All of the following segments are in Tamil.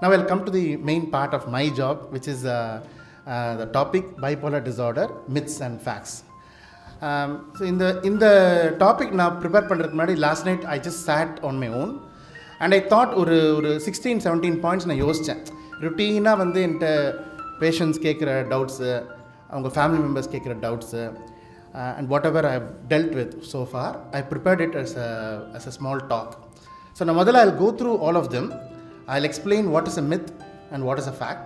Now I'll come to the main part of my job, which is the topic bipolar disorder, myths and facts. So in the topic now prepare பண்றதுக்கு முன்னாடி last night I just sat on my own and I thought ஒரு 16-17 points நான் யோசிச்சேன். ருட்டீனாக வந்து என்கிட்ட பேஷண்ட்ஸ் கேட்குற டவுட்ஸு, அவங்க ஃபேமிலி மெம்பர்ஸ் கேட்குற doubts, and whatever I have dealt with so far, I prepared it as a small talk. So now முதல்ல I'll go through all of them. I'll explain what is a myth and what is a fact.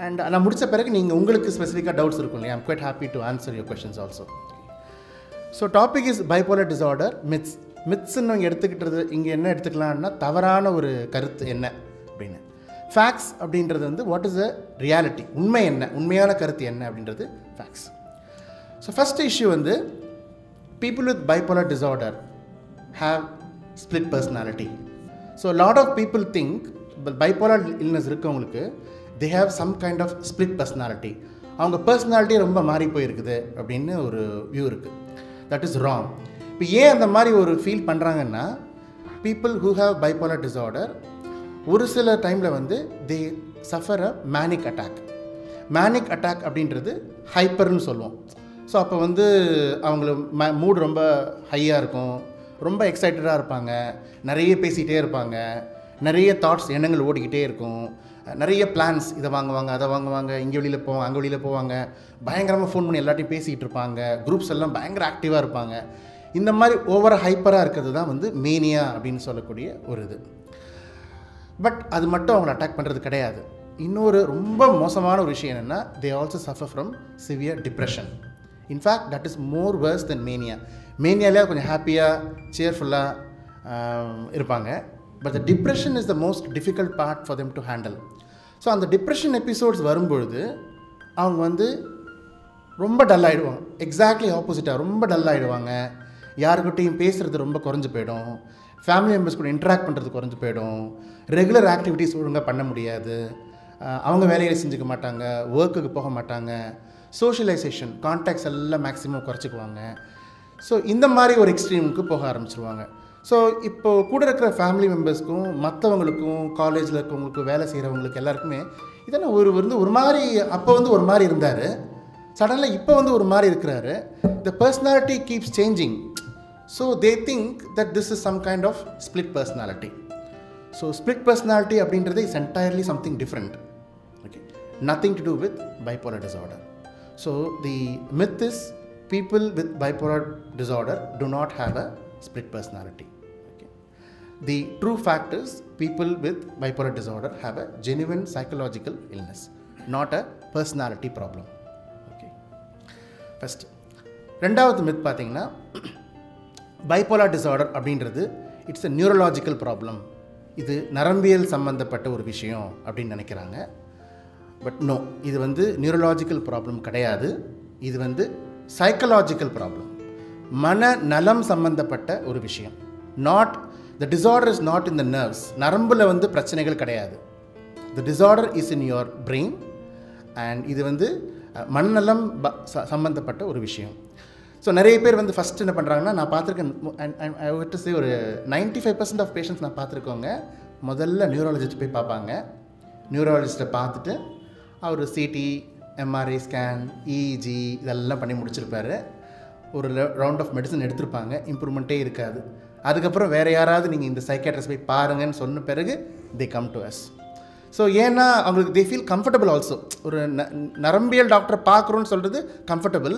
And நான் முடிச்ச பிறகு நீங்கள் உங்களுக்கு ஸ்பெசிஃபிக்காக டவுட்ஸ் இருக்கும் இல்லையா? I'm quite happy to answer your questions also. So topic is bipolar disorder, myths. மித்ஸ்ன்னு நீங்கள் எடுத்துக்கிட்டது இங்கே என்ன எடுத்துக்கலாம்னா தவறான ஒரு கருத்து என்ன அப்படின்னு. ஃபேக்ட்ஸ் அப்படின்றது வந்து வாட் இஸ் அ ரியாலிட்டி, உண்மை என்ன, உண்மையான கருத்து என்ன அப்படின்றது ஃபேக்ட்ஸ். ஸோ ஃபஸ்ட் இஷ்யூ வந்து people with bipolar disorder have split personality. So lot of people think bipolar illness இருக்கவங்களுக்கு they have some kind of split personality, அவங்க பர்சனாலிட்டி ரொம்ப மாறி போயிருக்குது அப்படின்னு ஒரு வியூ இருக்குது. That is wrong. இப்போ ஏன் அந்த மாதிரி ஒரு ஃபீல் பண்ணுறாங்கன்னா, people who have bipolar disorder ஒரு சில டைமில் வந்து they suffer a manic attack. Manic attack அப்படின்றது ஹைப்பர்னு சொல்லுவோம். ஸோ அப்போ வந்து அவங்கள மூட் ரொம்ப ஹையாக இருக்கும், ரொம்ப எக்ஸைட்டடாக இருப்பாங்க, நிறைய பேசிகிட்டே இருப்பாங்க, நிறைய தாட்ஸ் எண்ணங்கள் ஓடிக்கிட்டே இருக்கும், நிறைய பிளான்ஸ், இதை வாங்குவாங்க அதை வாங்குவாங்க, இங்கே வெளியில் போவாங்க அங்கே வெளியில் போவாங்க, பயங்கரமாக ஃபோன் பண்ணி எல்லாத்தையும் பேசிகிட்டு இருப்பாங்க, குரூப்ஸ் எல்லாம் பயங்கர ஆக்டிவாக இருப்பாங்க. இந்த மாதிரி ஓவர் ஹைப்பராக இருக்கிறது தான் வந்து மேனியா அப்படின்னு சொல்லக்கூடிய ஒரு இது. பட் அது மட்டும் அவங்களை அட்டாக் பண்ணுறது கிடையாது. இன்னொரு ரொம்ப மோசமான ஒரு விஷயம் என்னென்னா, they also suffer from severe depression. In fact that is more worse than mania. மேனியாலே கொஞ்சம் ஹாப்பியாக சியர்ஃபுல்லாக இருப்பாங்க. But the depression is the most difficult part for them to handle. So அந்த டிப்ரெஷன் எபிசோட்ஸ் வரும்பொழுது அவங்க வந்து ரொம்ப டல் ஆகிடுவாங்க. எக்ஸாக்ட்லி ஆப்போசிட்டாக ரொம்ப டல் ஆகிடுவாங்க. யாருக்கிட்டையும் பேசுகிறது ரொம்ப குறைஞ்சி போயிடும், ஃபேமிலி மெம்பர்ஸ் கூட இன்ட்ராக்ட் பண்ணுறது குறைஞ்சி போயிடும், ரெகுலர் ஆக்டிவிட்டீஸ் ஒழுங்காக பண்ண முடியாது, அவங்க வேலையை செஞ்சுக்க மாட்டாங்க, ஒர்க்குக்கு போக மாட்டாங்க, சோஷியலைசேஷன் கான்டாக்ட்ஸ் எல்லாம் மேக்ஸிமம் குறைச்சிக்குவாங்க. ஸோ இந்த மாதிரி ஒரு எக்ஸ்ட்ரீமுக்கு போக ஆரம்பிச்சிருவாங்க. ஸோ இப்போது கூட இருக்கிற ஃபேமிலி மெம்பர்ஸ்க்கும் மற்றவங்களுக்கும் காலேஜில் இருக்கவங்களுக்கும் வேலை செய்கிறவங்களுக்கு எல்லாருக்குமே இதெல்லாம் ஒரு மாதிரி அப்போ வந்து ஒரு மாதிரி இருந்தார், சடனில் இப்போ வந்து ஒரு மாதிரி இருக்கிறாரு. The personality keeps changing. So they think that this is some kind of split personality. So split personality அப்படின்றது is entirely something different. Okay, nothing to do with bipolar disorder. So the myth is people with bipolar disorder do not have a split personality. Okay. The true fact is people with bipolar disorder have a genuine psychological illness, not a personality problem. Okay. First, ரெண்டாவது myth பார்த்தீங்கன்னா, bipolar disorder அப்படின்றது இட்ஸ் a neurological problem. இது நரம்பியல் சம்பந்தப்பட்ட ஒரு விஷயம் அப்படின்னு நினைக்கிறாங்க. பட் நோ, இது வந்து நியூரலாஜிக்கல் ப்ராப்ளம் கிடையாது. இது வந்து சைக்கலாஜிக்கல் ப்ராப்ளம், மனநலம் சம்பந்தப்பட்ட ஒரு விஷயம். Not the disorder is not in the nerves. நரம்பில் வந்து பிரச்சனைகள் கிடையாது. The disorder is in your brain and இது வந்து மனநலம் சம்பந்தப்பட்ட ஒரு விஷயம். ஸோ நிறைய பேர் வந்து ஃபஸ்ட் என்ன பண்ணுறாங்கன்னா, நான் பார்த்துருக்கேன், ஐ வுட் டு சே ஒரு 95% ஆஃப் பேஷண்ட்ஸ் நான் பார்த்துருக்கோங்க, முதல்ல நியூராலஜிஸ்ட் போய் பார்ப்பாங்க. நியூராலஜிஸ்ட்டை பார்த்துட்டு அவர் சிடி, எம்ஆர்ஐ ஸ்கேன், இஜி இதெல்லாம் பண்ணி முடிச்சிருப்பார். ஒரு ரவுண்ட் ஆஃப் மெடிசன் எடுத்திருப்பாங்க, இம்ப்ரூவ்மெண்ட்டே இருக்காது. அதுக்கப்புறம் வேறு யாராவது நீங்கள் இந்த சைக்கியாட்ரிஸ்ட் போய் பாருங்கன்னு சொன்ன பிறகு they come to us. So ஏன்னா அவங்களுக்கு தே ஃபீல் கம்ஃபர்டபுள் ஆல்சோ. ஒரு நரம்பியல் டாக்டரை பார்க்குறோன்னு சொல்கிறது கம்ஃபர்டபுள்,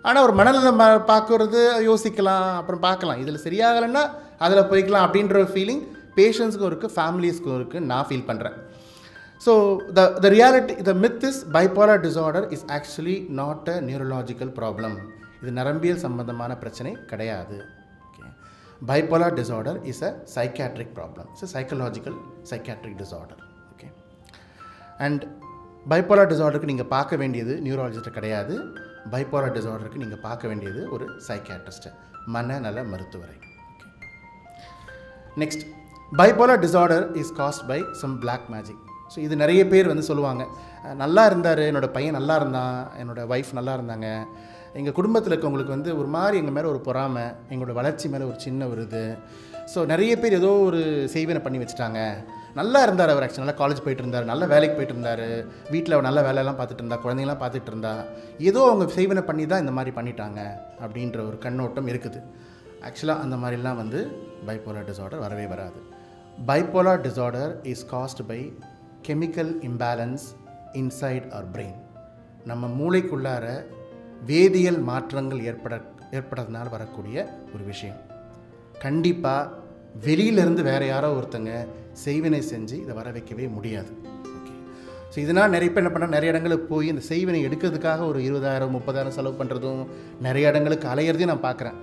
ஆனால் ஒரு மனநலம் பார்க்குறது யோசிக்கலாம், அப்புறம் பார்க்கலாம், இதில் சரியாகலைன்னா அதில் போய்க்கலாம் அப்படின்ற ஒரு ஃபீலிங் பேஷண்ட்ஸுக்கும் இருக்குது, ஃபேமிலிஸ்க்கும் இருக்குது, நான் ஃபீல் பண்ணுறேன். So the reality, the myth is bipolar disorder is actually not a neurological problem. இது நரம்பியல் சம்பந்தமான பிரச்சனை கிடையாது. Okay. Bipolar disorder is a psychiatric problem. It's a psychological psychiatric disorder. Okay. And bipolar disorderக்கு நீங்கள் பார்க்க வேண்டியது நியூராலஜிஸ்ட் கிடையாது. bipolar disorderக்கு நீங்கள் பார்க்க வேண்டியது ஒரு சைக்கியாட்ரிஸ்ட், மனநல மருத்துவரை. Okay. Next, bipolar disorder is caused by some black magic. So இது நிறைய பேர் வந்து சொல்லுவாங்க, நல்லா இருந்தார், என்னோடய பையன் நல்லா இருந்தான், என்னோடய ஒய்ஃப் நல்லா இருந்தாங்க, எங்கள் குடும்பத்தில் இருக்கவங்களுக்கு வந்து ஒரு மாதிரி எங்கள் மேலே ஒரு பொறாமை, எங்களோட வளர்ச்சி மேலே ஒரு சின்ன ஒரு இது. ஸோ நிறைய பேர் ஏதோ ஒரு செய்வினை பண்ணி வச்சுட்டாங்க, நல்லா இருந்தார் அவர், ஆக்சுவலி நல்லா காலேஜ் போயிட்டு இருந்தார், நல்ல வேலைக்கு போயிட்டு இருந்தார், வீட்டில் நல்ல வேலையெல்லாம் பார்த்துட்டு இருந்தா, குழந்தைங்களாம் பார்த்துட்டு இருந்தா, ஏதோ அவங்க செய்வனை பண்ணி தான் இந்த மாதிரி பண்ணிட்டாங்க அப்படின்ற ஒரு கண்ணோட்டம் இருக்குது. ஆக்சுவலாக அந்த மாதிரிலாம் வந்து பைப்போலார் டிஸார்டர் வரவே வராது. Bipolar disorder is caused by chemical imbalance inside our brain. நம்ம மூளைக்குள்ளார வேதியியல் மாற்றங்கள் ஏற்படுறதுனால வரக்கூடிய ஒரு விஷயம். கண்டிப்பாக வெளியிலேருந்து வேறு யாரோ ஒருத்தங்க செய்வினை செஞ்சு இதை வர வைக்கவே முடியாது. ஓகே, ஸோ இதனால் நிறைய பேர் என்ன பண்ணால் நிறைய இடங்களுக்கு போய் இந்த செய்வினை எடுக்கிறதுக்காக ஒரு 20,000 30,000 செலவு பண்ணுறதும் நிறைய இடங்களுக்கு அலையிறதையும் நான் பார்க்குறேன்.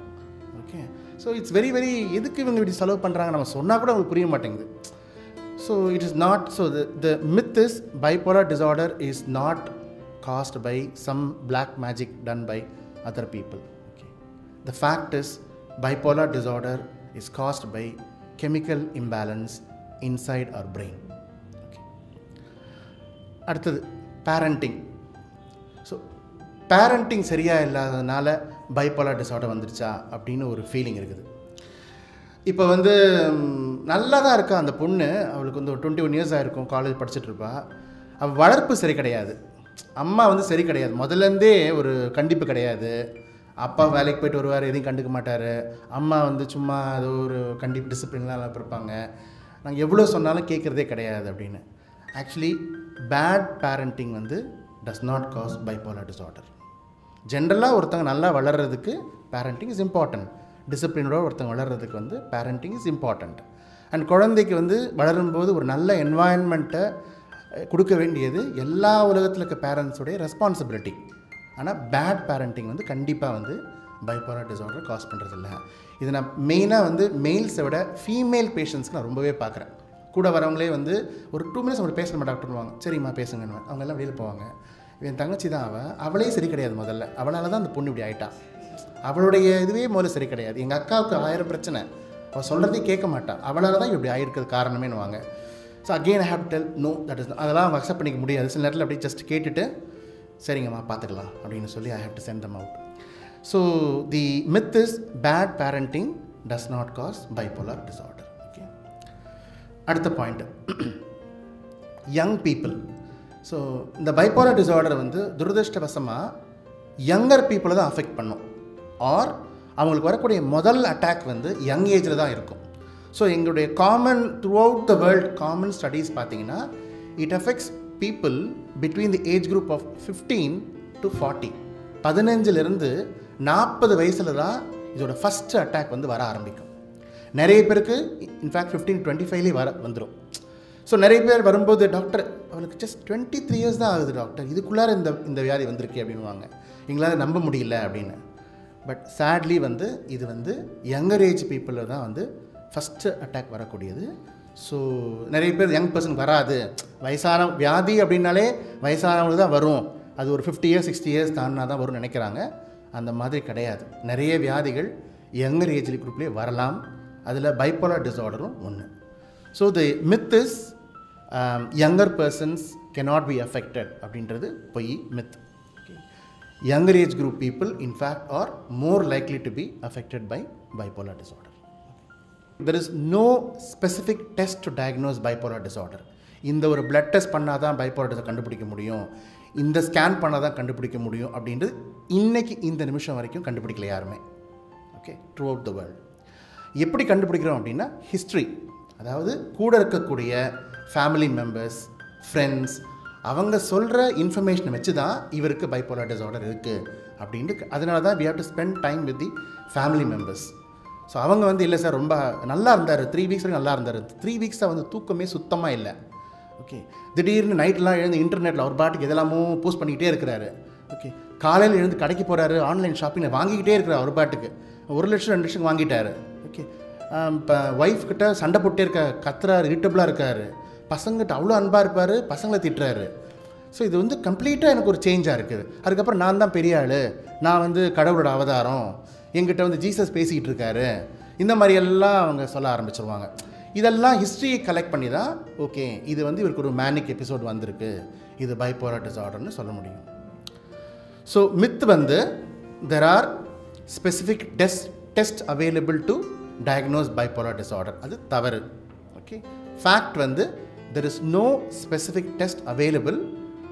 Okay, so it's very very எதுக்கு இவங்க இப்படி செலவு பண்ணுறாங்க நம்ம சொன்னால் கூட அவங்களுக்கு புரிய மாட்டேங்குது. So it is not, so the myth is bipolar disorder is not caused by some black magic done by other people. Okay, the fact is bipolar disorder is caused by chemical imbalance inside our brain. Okay, அடுத்தது parenting. ஸோ பேரண்டிங் சரியாக இல்லாததுனால பைப்போலார் டிஸார்டர் வந்துருச்சா அப்படின்னு ஒரு ஃபீலிங் இருக்குது. இப்போ வந்து நல்லா தான் இருக்கா அந்த பொண்ணு, அவளுக்கு வந்து ஒரு 21 years ஆகிருக்கும், காலேஜ் படிச்சுட்ருப்பா. அவள் வளர்ப்பு சரி கிடையாது, அம்மா வந்து சரி கிடையாது, முதல்லேருந்தே ஒரு கண்டிப்பு கிடையாது. அப்பா வேலைக்கு போய்ட்டு வருவார், எதையும் கண்டுக்க மாட்டார். அம்மா வந்து சும்மா ஏதோ ஒரு கண்டிப்பு டிசிப்ளின்லாம் இருப்பாங்க, நாங்கள் எவ்வளோ சொன்னாலும் கேட்குறதே கிடையாது அப்படின்னு. ஆக்சுவலி பேட் பேரண்டிங் வந்து does not cause bipolar disorder. ஜென்ரலாக ஒருத்தங்க நல்லா வளர்கிறதுக்கு பேரண்டிங் இஸ் இம்பார்ட்டன்ட். டிசிப்ளினோட ஒருத்தங்க வளர்கிறதுக்கு வந்து பேரண்டிங் இஸ் இம்பார்ட்டண்ட். அண்ட் குழந்தைக்கு வந்து வளரும்போது ஒரு நல்ல என்வாயன்மெண்ட்டை கொடுக்க வேண்டியது எல்லா உலகத்தில் இருக்க பேரண்ட்ஸோடைய ரெஸ்பான்சிபிலிட்டி. ஆனால் பேட் பேரண்டிங் வந்து கண்டிப்பாக வந்து பைப்போலார் டிஸார்டர் காஸ் பண்ணுறதில்ல. இது நான் மெயினாக வந்து மெயில்ஸை விட ஃபீமேல் பேஷண்ட்ஸ்க்கு நான் ரொம்பவே பார்க்குறேன். கூட வரவங்களே வந்து ஒரு 2 minutes அவங்க பேசணுமா டாக்டர்வாங்க, சரிம்மா பேசுங்கன்னு. அவங்க எல்லாம் வெளியில் போவாங்க. என் தங்கச்சி தான் அவளே சரி கிடையாது, முதல்ல அவளால் தான் அந்த பொண்ணு இப்படி ஆகிட்டா, அவளுடைய இதுவே முதல்ல சரி கிடையாது. எங்கள் அக்காவுக்கு 1000 பிரச்சனை, அவள் சொல்கிறதே கேட்க மாட்டாள், அவளால் தான் இப்படி ஆகிருக்கிறது காரணமேனுவாங்க. So again I have to tell no, that is, அதெல்லாம் அவங்க அக்செப்ட் பண்ணிக்க முடியாது. சில நேரத்தில் அப்படியே ஜஸ்ட் கேட்டுட்டு சரிங்கம்மா பார்த்துக்கலாம் அப்படின்னு சொல்லி I have to send them out. So the myth is bad parenting does not cause bipolar disorder. Okay, அடுத்த பாயிண்ட், யங் பீப்புள். ஸோ இந்த பைப்போலார் டிஸார்டர் வந்து துரதிருஷ்டவசமாக யங்கர் பீப்புளை தான் அஃபெக்ட் பண்ணும், ஆர் அவங்களுக்கு வரக்கூடிய முதல் அட்டாக் வந்து யங் ஏஜில் தான் இருக்கும். ஸோ எங்களுடைய common throughout the world common studies பார்த்தீங்கன்னா it affects people between the age group of 15 to 40. 15லேருந்து 40 வயசில் தான் இதோட ஃபஸ்ட்டு அட்டாக் வந்து வர ஆரம்பிக்கும். நிறைய பேருக்கு இன்ஃபேக்ட் 15-25லேயே வந்துடும். ஸோ நிறைய பேர் வரும்போது டாக்டர் அவனுக்கு ஜஸ்ட் 23 years தான் ஆகுது டாக்டர், இதுக்குள்ளார இந்த வியாதி வந்திருக்கு அப்படின்வாங்க, எங்களால் நம்ப முடியல அப்படின்னு. பட் சேட்லி வந்து இது வந்து யங்கர் ஏஜ் பீப்புளில் தான் வந்து ஃபஸ்ட்டு அட்டாக் வரக்கூடியது. ஸோ நிறைய பேர் யங் பர்சன் வராது, வயசான வியாதி அப்படின்னாலே வயசானவங்களுக்கு தான் வரும், அது ஒரு 50 years 60 years தாண்டினா தான் வரும்னு நினைக்கிறாங்க. அந்த மாதிரி கிடையாது. நிறைய வியாதிகள் யங்கர் ஏஜ் குரூப்லேயே வரலாம், அதில் பைப்போலார் டிஸார்டரும் ஒன்று. So the myth is younger persons cannot be affected அப்படின்றது பொய், myth. Younger age group people in fact are more likely to be affected by bipolar disorder. There is no specific test to diagnose bipolar disorder. இந்த ஒரு blood test பண்ணால் தான் பைப்போலார் டிஸார்டர் கண்டுபிடிக்க முடியும், இந்த ஸ்கேன் பண்ணால் தான் கண்டுபிடிக்க முடியும் அப்படின்றது இன்றைக்கி இந்த நிமிஷம் வரைக்கும் கண்டுபிடிக்கல யாருமே. Okay, through out the world. எப்படி கண்டுபிடிக்கிறோம் அப்படின்னா ஹிஸ்ட்ரி, அதாவது கூட இருக்கக்கூடிய ஃபேமிலி மெம்பர்ஸ், ஃப்ரெண்ட்ஸ், அவங்க சொல்கிற இன்ஃபர்மேஷனை வச்சு தான் இவருக்கு பைப்போலார் டிஸார்டர் இருக்குது அப்படின்ட்டு. அதனால தான் we have to spend time with the family members. So அவங்க வந்து இல்லை சார் ரொம்ப நல்லா இருந்தார், 3 weeks வரைக்கும் நல்லா இருந்தார், 3 weeks வந்து தூக்கமே சுத்தமாக இல்லை. ஓகே, திடீர்னு நைட்லாம் எழுந்து இன்டர்நெட்டில் ஒரு பாட்டுக்கு எதெல்லாமோ போஸ்ட் பண்ணிக்கிட்டே இருக்கிறாரு. ஓகே, காலையில் எழுந்து கடைக்கு போகிறாரு, ஆன்லைன் ஷாப்பிங்கில் வாங்கிக்கிட்டே இருக்கிறார், ஒரு பாட்டுக்கு 1 லட்சம் 2 லட்சம் வாங்கிட்டார். ஓகே, இப்போ ஒய்ஃப் கிட்ட சண்டை போட்டே இருக்க, கத்துறாரு, இரிட்டபிளாக இருக்கார், பசங்கிட்ட அவ்வளோ அன்பாக இருப்பார், பசங்களை திட்டுறாரு. ஸோ இது வந்து கம்ப்ளீட்டாக எனக்கு ஒரு சேஞ்சாக இருக்குது. அதுக்கப்புறம் நான் தான் பெரிய ஆள், நான் வந்து கடவுளோட அவதாரம், எங்கிட்ட வந்து ஜீசஸ் பேசிக்கிட்டு இருக்காரு, இந்த மாதிரி எல்லாம் அவங்க சொல்ல ஆரம்பிச்சிருவாங்க. இதெல்லாம் ஹிஸ்ட்ரியை கலெக்ட் பண்ணி தான் ஓகே இது வந்து இவருக்கு ஒரு மேனிக் எபிசோட் வந்திருக்கு, இது பைப்போலார் டிஸார்டர்னு சொல்ல முடியும். ஸோ மித் வந்து there are specific test available to diagnose bipolar disorder, அது தவறு. ஓகே, fact வந்து there is no specific test available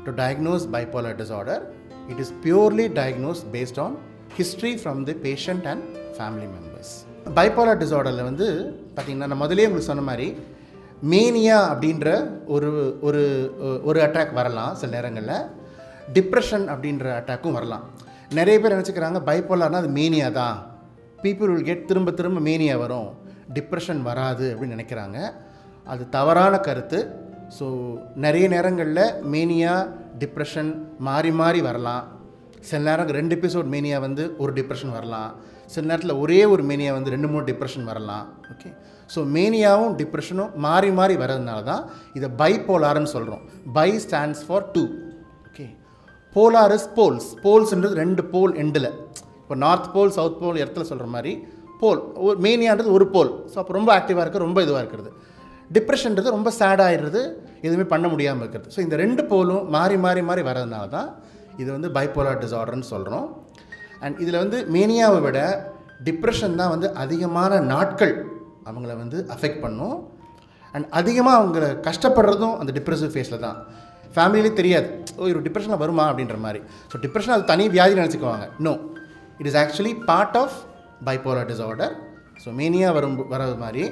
to diagnose bipolar disorder. It is purely diagnosed based on history from the patient and family members. Bipolar disorderல வந்து பார்த்தீங்கன்னா நான் முதலே உங்களுக்கு சொன்ன மாதிரி மேனியா அப்படின்ற ஒரு அட்டாக் வரலாம், சில நேரங்களில் டிப்ரெஷன் அப்படின்ற அட்டாக்கும் வரலாம். நிறைய பேர் நினச்சிக்கிறாங்க பைப்போலார்னால் அது மேனியா தான், பீப்புள் வில் கெட் திரும்ப மேனியா வரும், டிப்ரெஷன் வராது அப்படின்னு நினைக்கிறாங்க. அது தவறான கருத்து. ஸோ நிறைய நேரங்களில் மேனியா டிப்ரெஷன் மாறி மாறி வரலாம். சில நேரம் 2 எபிசோட் மேனியா வந்து ஒரு டிப்ரெஷன் வரலாம், சில நேரத்தில் ஒரே ஒரு மேனியா வந்து 2-3 டிப்ரெஷன் வரலாம். ஓகே, ஸோ மேனியாவும் டிப்ரெஷனும் மாறி மாறி வர்றதுனால தான் இதை பைப்போலார்னு சொல்கிறோம். Bi stands for 2. Okay, polar is poles. போல்ஸ்ன்றது 2 போல் எண்டில். இப்போ நார்த் போல் சவுத் போல் இடத்துல சொல்கிற மாதிரி போல், மேனியான்றது ஒரு போல். ஸோ அப்போ ரொம்ப ஆக்டிவாக இருக்குது, ரொம்ப இதுவாக இருக்கிறது. டிப்ரெஷன்றது ரொம்ப சேடாகிடுறது, எதுவுமே பண்ண முடியாமல் இருக்கிறது. ஸோ இந்த 2 போலும் மாறி மாறி மாறி வர்றதுனால தான் இது வந்து பைப்போலார் டிஸார்டர்னு சொல்கிறோம். அண்ட் இதில் வந்து மேனியாவை விட டிப்ரெஷன் தான் வந்து அதிகமான நாட்கள் அவங்கள வந்து அஃபெக்ட் பண்ணும். அண்ட் அதிகமாக அவங்க கஷ்டப்படுறதும் அந்த டிப்ரெசிவ் ஃபேஸில் தான். ஃபேமிலியிலே தெரியாது, ஒரு டிப்ரெஷனில் வருமா அப்படின்ற மாதிரி. ஸோ டிப்ரெஷன் அது தனி வியாதி நினச்சிக்குவாங்க. No, it is actually part of bipolar disorder. So mania வர்றது மாதிரி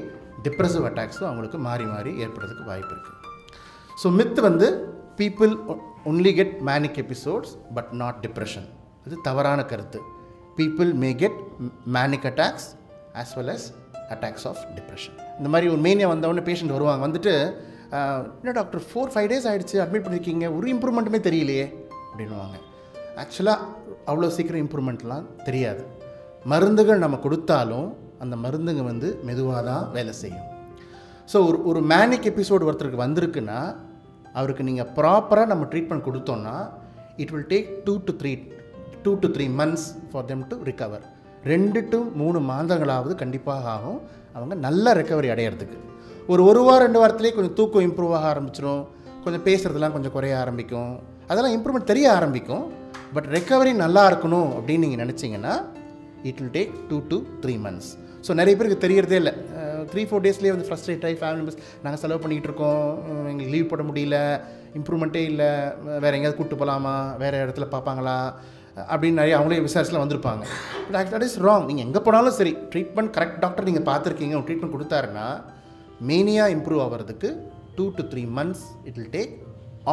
டிப்ரெசிவ் அட்டாக்ஸும் அவங்களுக்கு மாறி மாறி ஏற்படுறதுக்கு வாய்ப்பு இருக்குது. ஸோ மித்து வந்து people only get manic episodes but not depression. இது தவறான கருத்து. People may get manic attacks as well as attacks of depression. இந்த மாதிரி ஒரு மேனியா வந்தவொடனே பேஷண்ட் வருவாங்க, வந்துட்டு என்ன டாக்டர் 4-5 days ஆகிடுச்சு, அட்மிட் பண்ணியிருக்கீங்க, ஒரு இம்ப்ரூவ்மெண்ட்டுமே தெரியலையே அப்படின்வாங்க. ஆக்சுவலாக அவ்வளோ சீக்கிரம் இம்ப்ரூவ்மெண்ட்லாம் தெரியாது. மருந்துகள் நம்ம கொடுத்தாலும் அந்த மருந்துங்க வந்து மெதுவாக தான் வேலை செய்யும். ஸோ ஒரு மேனிக் எபிசோடு ஒருத்தருக்கு வந்திருக்குன்னா அவருக்கு நீங்கள் ப்ராப்பராக நம்ம ட்ரீட்மெண்ட் கொடுத்தோன்னா it will take 2 to 3 months for them to recover. 2 to 3 மாதங்களாவது கண்டிப்பாக ஆகும் அவங்க நல்ல ரெக்கவரி அடையிறதுக்கு. ஒரு வாரம் 2 வாரத்துலேயே கொஞ்சம் தூக்கம் இம்ப்ரூவ் ஆக ஆரம்பிச்சிடும், கொஞ்சம் பேசுகிறதுலாம் கொஞ்சம் குறைய ஆரம்பிக்கும், அதெல்லாம் இம்ப்ரூவ்மெண்ட் தெரிய ஆரம்பிக்கும். பட் ரெக்கவரி நல்லா இருக்கணும் அப்படின்னு நீங்கள் நினச்சிங்கன்னா it will take 2 to 3 months. So நிறைய பேருக்கு தெரியறதே இல்லை. 3-4 daysலேயே வந்து ஃப்ரஸ்ட்ரேட் ஆகி ஃபேமிலி மெம்பர்ஸ் நாங்கள் செலவு பண்ணிகிட்டு இருக்கோம், எங்களுக்கு லீவ் போட முடியல, இம்ப்ரூவ்மெண்ட்டே இல்லை, வேறு எங்கேயாவது கூப்பிட்டு போகலாமா, வேறு இடத்துல பார்ப்பாங்களா அப்படின்னு நிறைய அவங்களே விசாரிச்சுலாம் வந்திருப்பாங்க. But that is wrong. நீங்கள் எங்கே போனாலும் சரி ட்ரீட்மெண்ட் கரெக்ட் டாக்டர் நீங்கள் பார்த்துருக்கீங்க, ட்ரீட்மெண்ட் கொடுத்தாருன்னா மேனியா இம்ப்ரூவ் ஆகிறதுக்கு 2 to 3 months it will take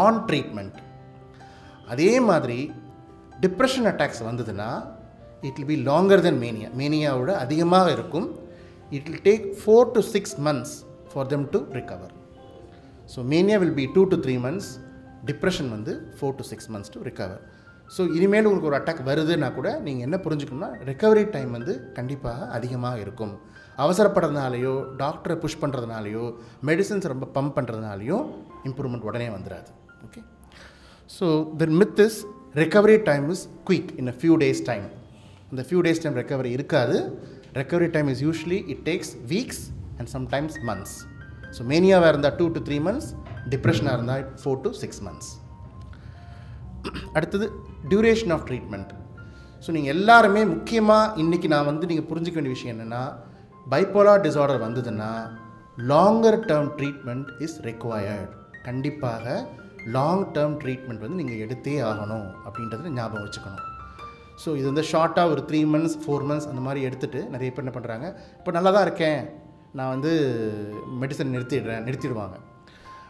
on treatment. அதே மாதிரி டிப்ரெஷன் அட்டாக்ஸ் வந்ததுன்னா it will be longer than mania. மேனியாவோட அதிகமாக இருக்கும். It will take 4 to 6 months for them to recover. So mania will be 2 to 3 months, depression வந்து 4 to 6 months to recover. So இனிமேல் உங்களுக்கு ஒரு அட்டாக் வருதுன்னா கூட நீங்கள் என்ன புரிஞ்சுக்கணும்னா ரெக்கவரி டைம் வந்து கண்டிப்பாக அதிகமாக இருக்கும். அவசரப்படுறதுனாலையோ டாக்டரை புஷ் பண்ணுறதுனாலையோ மெடிசன்ஸ் ரொம்ப பம்ப் பண்ணுறதுனாலையோ இம்ப்ரூவ்மெண்ட் உடனே வந்துடாது. Okay, so the myth is recovery time is quick in a few days time. அந்த ஃபியூ டேஸ் டைம் ரெக்கவரி இருக்காது. Recovery time is usually it takes weeks and sometimes months. So மேனியாவாக இருந்தால் 2 to 3 months, டிப்ரெஷனாக இருந்தால் 4 to 6 months. அடுத்தது டியூரேஷன் ஆஃப் ட்ரீட்மெண்ட். ஸோ நீங்கள் எல்லாருமே முக்கியமாக இன்றைக்கி நான் வந்து நீங்கள் புரிஞ்சிக்க வேண்டிய விஷயம் என்னென்னா பைப்போலார் டிஸார்டர் வந்ததுன்னா longer term treatment is required. கண்டிப்பாக லாங் டேர்ம் ட்ரீட்மெண்ட் வந்து நீங்கள் எடுத்தே ஆகணும் அப்படின்றத ஞாபகம் வச்சுக்கணும். ஸோ இது வந்து ஷார்ட்டாக ஒரு 3 months 4 months அந்த மாதிரி எடுத்துகிட்டு நிறைய பேர் என்ன பண்ணுறாங்க, இப்போ நல்லா தான் இருக்கேன், நான் வந்து மெடிசன் நிறுத்திடுவாங்க.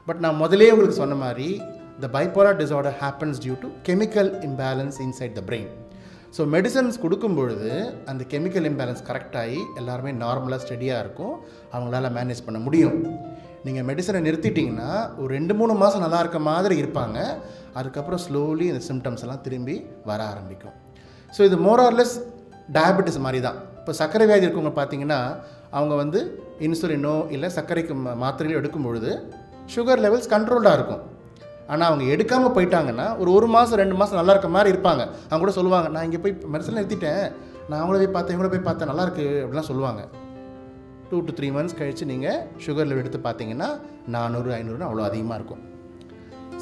பட் நான் முதலே உங்களுக்கு சொன்ன மாதிரி the bipolar disorder happens due to chemical imbalance inside the brain. So medicines கொடுக்கும்பொழுது அந்த கெமிக்கல் இம்பேலன்ஸ் கரெக்டாகி எல்லாருமே நார்மலாக ஸ்டெடியாக இருக்கும், அவங்களால மேனேஜ் பண்ண முடியும். நீங்கள் மெடிசனை நிறுத்திட்டிங்கன்னா ஒரு 2-3 மாதம் நல்லா இருக்க மாதிரி இருப்பாங்க, அதுக்கப்புறம் ஸ்லோலி இந்த சிம்டம்ஸ் எல்லாம் திரும்பி வர ஆரம்பிக்கும். ஸோ இது மோரார்லெஸ் டயபெட்டிஸ் மாதிரி தான். இப்போ சர்க்கரை வியாதி இருக்கவங்க பார்த்தீங்கன்னா அவங்க வந்து இன்சுலினோ இல்லை சர்க்கரைக்கு மாத்திரையிலோ எடுக்கும்பொழுது சுகர் லெவல்ஸ் கண்ட்ரோல்டாக இருக்கும். ஆனால் அவங்க எடுக்காமல் போயிட்டாங்கன்னா ஒரு மாதம் 2 மாதம் நல்லா இருக்க மாதிரி இருப்பாங்க. அவங்க கூட சொல்லுவாங்க, நான் இங்கே போய் மெடிசன் நிறுத்திட்டேன், நான் அவங்கள போய் பார்த்தேன், இவங்கள போய் பார்த்தேன், நல்லாயிருக்கு அப்படிலாம் சொல்லுவாங்க. 2 to 3 months கழித்து நீங்கள் சுகர் லெவல் எடுத்து பார்த்தீங்கன்னா 400-500 அவ்வளோ அதிகமாக இருக்கும்.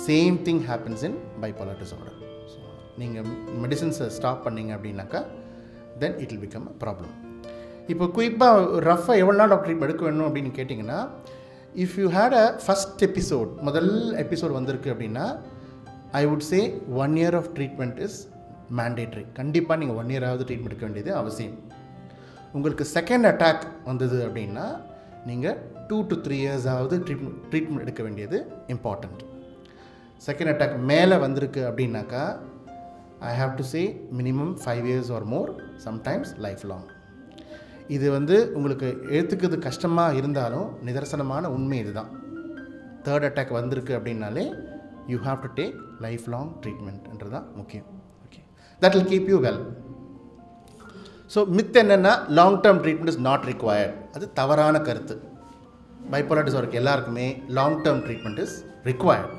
Same thing happens in bipolar disorder. So நீங்கள் மெடிசன்ஸை ஸ்டாப் பண்ணிங்க அப்படின்னாக்கா then it will become a problem. இப்போ குயிக்காக ரஃபாக எவ்வளோ நாள் டாக்டர் ட்ரீட்மெண்ட் எடுக்க வேணும் அப்படின்னு கேட்டிங்கன்னா if you had a first episode, முதல் எபிசோட் வந்திருக்கு அப்படின்னா I would say 1 year of treatment is mandatory. கண்டிப்பாக நீங்கள் 1 year ஆவது ட்ரீட்மெண்ட் எடுக்க வேண்டியது அவசியம். உங்களுக்கு செகண்ட் அட்டாக் வந்தது அப்படின்னா நீங்கள் 2 to 3 years ஆவது ட்ரீட்மெண்ட் எடுக்க வேண்டியது இம்பார்ட்டண்ட். செகண்ட் அட்டாக் மேலே வந்திருக்கு அப்படின்னாக்கா I have to say minimum 5 years or more, sometimes lifelong. இது உங்களுக்கு ஏற்றுக்கிறது கஷ்டமாக இருந்தாலும் நிதர்சனமான உண்மை இதுதான். தேர்ட் அட்டாக் வந்திருக்கு அப்படின்னாலே you have to take lifelong treatment என்றது தான் முக்கியம். Okay, that will keep you well. So myth என்னென்னா long term treatment is not required. அது தவறான கருத்து. பைப்போலார் டிஸார்டருக்கு எல்லாருக்குமே long term treatment is required.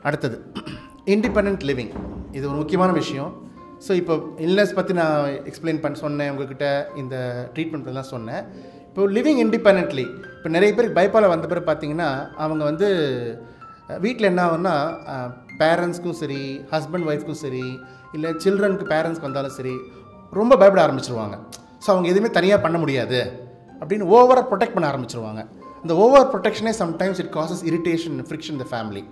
அடுத்தது இண்டிபெண்ட் லிவிங். இது ஒரு முக்கியமான விஷயம். ஸோ இப்போ இல்னஸ் பற்றி நான் எக்ஸ்பிளைன் சொன்னேன் உங்கள்கிட்ட, இந்த ட்ரீட்மெண்ட் எல்லாம் சொன்னேன். இப்போ லிவிங் இண்டிபெண்ட்லி, இப்போ நிறைய பேருக்கு பைப்போலார் வந்த பிறகு பார்த்தீங்கன்னா அவங்க வீட்டில் என்ன ஆகும்னா பேரண்ட்ஸ்க்கும் சரி, ஹஸ்பண்ட் ஒய்ஃப்க்கும் சரி, இல்லை சில்ட்ரனுக்கு பேரண்ட்ஸ்க்கு வந்தாலும் சரி, ரொம்ப பயப்பட ஆரம்பிச்சிருவாங்க. ஸோ அவங்க எதுவுமே தனியாக பண்ண முடியாது அப்படின்னு ஓவராக ப்ரொடெக்ட் பண்ண ஆரம்பிச்சிருவாங்க. அந்த ஓவர் ப்ரொடெக்ஷனே sometimes it causes irritation, friction the family.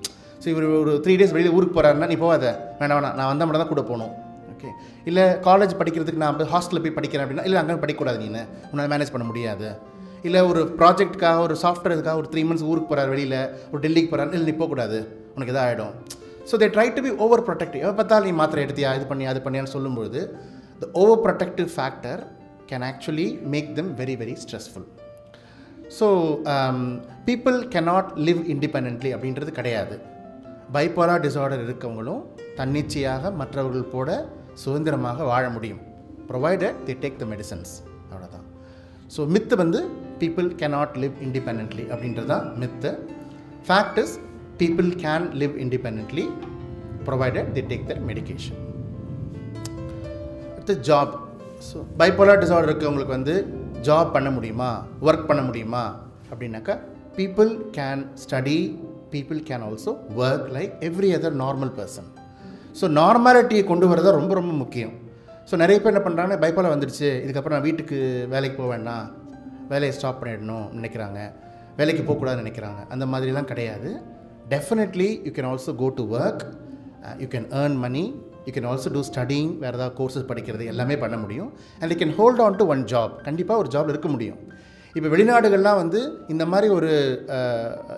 So இவர் ஒரு 3 days வெளியில் ஊருக்கு போகிறாருன்னா நீ போகாத, வேணாம் நான் வந்தால் மட்டும் தான் கூட போகணும். ஓகே, இல்லை காலேஜ் படிக்கிறதுக்கு நான் ஹாஸ்டலில் போய் படிக்கிறேன் அப்படின்னா இல்லை அங்கே படிக்கக்கூடாது, நீ உன்னால் மேனேஜ் பண்ண முடியாது. இல்லை ஒரு ப்ராஜெக்ட்டுக்காக ஒரு சாஃப்ட்வேருக்காக ஒரு 3 months ஊருக்கு போகிறார், வெளியில் ஒரு டெல்லிக்கு போகிறாரு, இல்லை நீ போகக்கூடாது, உனக்கு எதாவது ஆகிடும். So they try to be over protective. எப்போ பார்த்தாலும் நீ மாத்திரை எடுத்தியா, இது பண்ணி அது பண்ணியான்னு சொல்லும்போது the over protective factor can actually make them very very stressful. So people cannot live independently அப்படின்றது கிடையாது. பைப்போலார் டிஸார்டர் இருக்கவங்களும் தன்னிச்சையாக மற்றவர்கள் போட சுதந்திரமாக வாழ முடியும், provided they take the medicines. அவ்வளோதான். So myth people cannot live independently அப்படின்றது தான் myth. Fact is people can live independently provided they take their medication. The job. So bipolar disorder இருக்கவங்களுக்கு ஜாப் பண்ண முடியுமா, ஒர்க் பண்ண முடியுமா அப்படின்னாக்கா people can study, people can also work like every other normal person. So நார்மாலிட்டியை கொண்டு வரது ரொம்ப ரொம்ப முக்கியம். ஸோ நிறைய பேர் என்ன பண்ணுறாங்கன்னா பைப்போலார் வந்துடுச்சு, இதுக்கப்புறம் நான் வீட்டுக்கு வேலைக்கு போக வேண்டாம், வேலையை ஸ்டாப் பண்ணிடணும் நினைக்கிறாங்க, வேலைக்கு போகக்கூடாதுன்னு நினைக்கிறாங்க. அந்த மாதிரிலாம் கிடையாது. Definitely you can also go to work, you can earn money, you can also do studying, வேறு ஏதாவது கோர்சஸ் படிக்கிறது எல்லாமே பண்ண முடியும். and you can hold on to one job. கண்டிப்பாக ஒரு ஜாப் இருக்க முடியும். இப்போ வெளிநாடுகள்லாம் இந்த மாதிரி ஒரு